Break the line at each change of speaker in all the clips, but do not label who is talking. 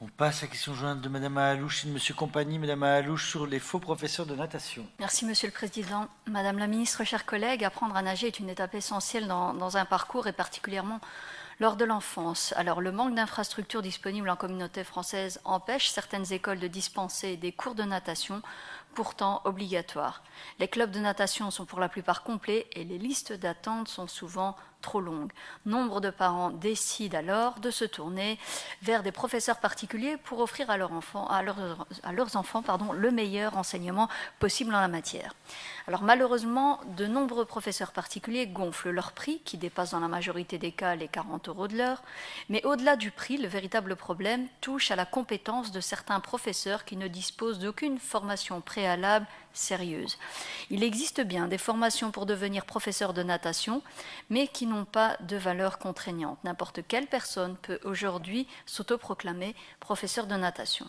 On passe à la question jointe de Madame Ahalouche et de Monsieur Compagnie. Madame Ahalouche sur les faux professeurs de natation.
Merci Monsieur le Président. Madame la Ministre, chers collègues, apprendre à nager est une étape essentielle dans un parcours et particulièrement lors de l'enfance. Alors le manque d'infrastructures disponibles en communauté française empêche certaines écoles de dispenser des cours de natation pourtant obligatoires. Les clubs de natation sont pour la plupart complets et les listes d'attente sont souvent trop longues. Nombre de parents décident alors de se tourner vers des professeurs particuliers pour offrir à leurs enfants, le meilleur enseignement possible en la matière. Alors malheureusement, de nombreux professeurs particuliers gonflent leur prix, qui dépasse dans la majorité des cas les 40 € de l'heure. Mais au-delà du prix, le véritable problème touche à la compétence de certains professeurs qui ne disposent d'aucune formation préalable sérieuse. Il existe bien des formations pour devenir professeur de natation, mais qui n'ont pas de valeur contraignante. N'importe quelle personne peut aujourd'hui s'autoproclamer professeur de natation.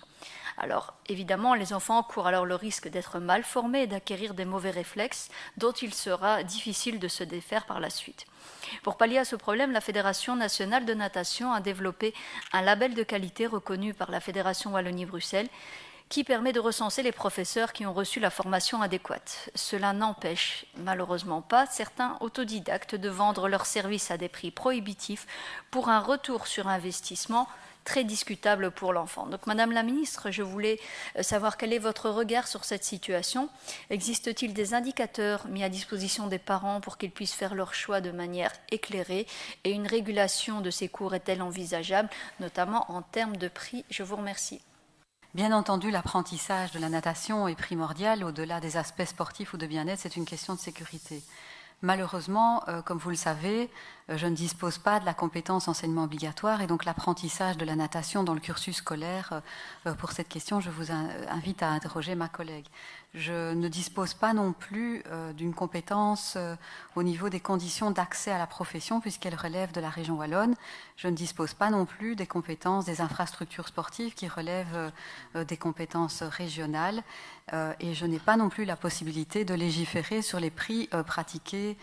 Alors, évidemment, les enfants courent alors le risque d'être mal formés et d'acquérir des mauvais réflexes dont il sera difficile de se défaire par la suite. Pour pallier à ce problème, la Fédération nationale de natation a développé un label de qualité reconnu par la Fédération Wallonie-Bruxelles qui permet de recenser les professeurs qui ont reçu la formation adéquate. Cela n'empêche malheureusement pas certains autodidactes de vendre leurs services à des prix prohibitifs pour un retour sur investissement très discutable pour l'enfant. Donc, Madame la Ministre, je voulais savoir quel est votre regard sur cette situation. Existe-t-il des indicateurs mis à disposition des parents pour qu'ils puissent faire leur choix de manière éclairée et une régulation de ces cours est-elle envisageable, notamment en termes de prix? Je vous remercie.
Bien entendu, l'apprentissage de la natation est primordial. Au-delà des aspects sportifs ou de bien-être, c'est une question de sécurité. Malheureusement, comme vous le savez, je ne dispose pas de la compétence enseignement obligatoire et donc l'apprentissage de la natation dans le cursus scolaire, pour cette question, je vous invite à interroger ma collègue. Je ne dispose pas non plus d'une compétence au niveau des conditions d'accès à la profession puisqu'elle relève de la région wallonne. Je ne dispose pas non plus des compétences des infrastructures sportives qui relèvent des compétences régionales et je n'ai pas non plus la possibilité de légiférer sur les prix pratiqués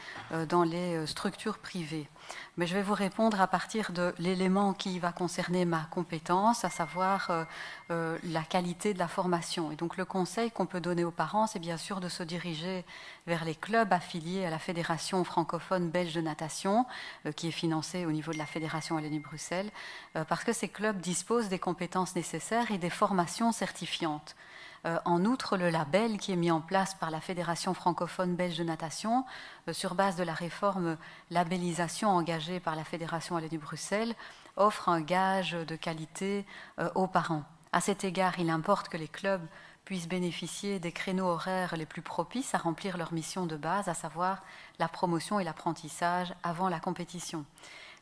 dans les structures privées. Mais je vais vous répondre à partir de l'élément qui va concerner ma compétence, à savoir la qualité de la formation. Et donc le conseil qu'on peut donner aux parents, c'est bien sûr de se diriger vers les clubs affiliés à la Fédération francophone belge de natation, qui est financée au niveau de la Fédération Wallonie-Bruxelles, parce que ces clubs disposent des compétences nécessaires et des formations certifiantes. En outre, le label qui est mis en place par la Fédération francophone belge de natation, sur base de la réforme labellisation engagée par la Fédération Wallonie-Bruxelles, offre un gage de qualité aux parents. À cet égard, il importe que les clubs puissent bénéficier des créneaux horaires les plus propices à remplir leur mission de base, à savoir la promotion et l'apprentissage avant la compétition.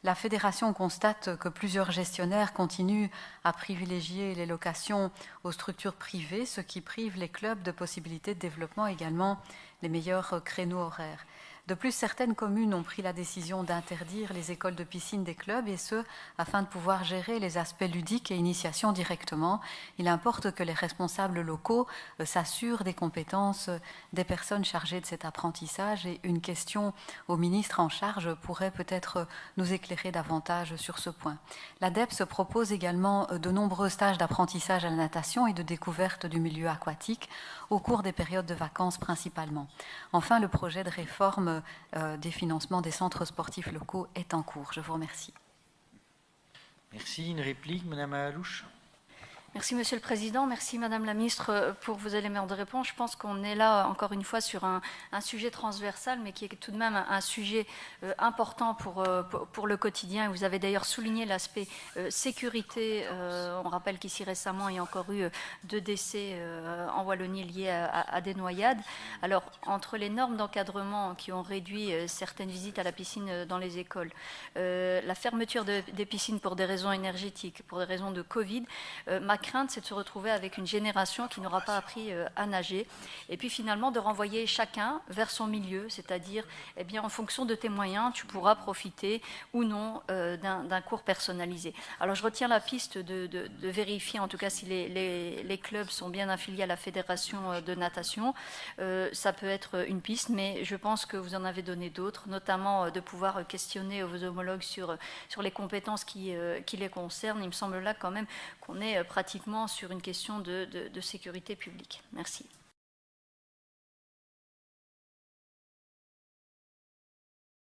La Fédération constate que plusieurs gestionnaires continuent à privilégier les locations aux structures privées, ce qui prive les clubs de possibilités de développement, également les meilleurs créneaux horaires. De plus, certaines communes ont pris la décision d'interdire les écoles de piscine des clubs, et ce, afin de pouvoir gérer les aspects ludiques et initiation directement. Il importe que les responsables locaux s'assurent des compétences des personnes chargées de cet apprentissage, et une question au ministre en charge pourrait peut-être nous éclairer davantage sur ce point. L'ADEPS propose également de nombreux stages d'apprentissage à la natation et de découverte du milieu aquatique au cours des périodes de vacances principalement. Enfin, le projet de réforme des financements des centres sportifs locaux est en cours. Je vous remercie.
Merci. Une réplique, Madame Ahalouche.
Merci Monsieur le Président, merci Madame la Ministre pour vos éléments de réponse. Je pense qu'on est là encore une fois sur un sujet transversal, mais qui est tout de même un sujet important pour le quotidien. Vous avez d'ailleurs souligné l'aspect sécurité. On rappelle qu'ici récemment, il y a encore eu 2 décès en Wallonie liés à des noyades. Alors, entre les normes d'encadrement qui ont réduit certaines visites à la piscine dans les écoles, la fermeture des piscines pour des raisons énergétiques, pour des raisons de Covid, ma crainte, c'est de se retrouver avec une génération qui n'aura pas appris à nager. Et puis finalement, de renvoyer chacun vers son milieu, c'est-à-dire, eh bien, en fonction de tes moyens, tu pourras profiter ou non d'un cours personnalisé. Alors, je retiens la piste de vérifier, en tout cas, si les clubs sont bien affiliés à la fédération de natation. Ça peut être une piste, mais je pense que vous en avez donné d'autres, notamment de pouvoir questionner vos homologues sur les compétences qui les concernent. Il me semble là quand même qu'on est pratiquement sur une question de sécurité publique. Merci.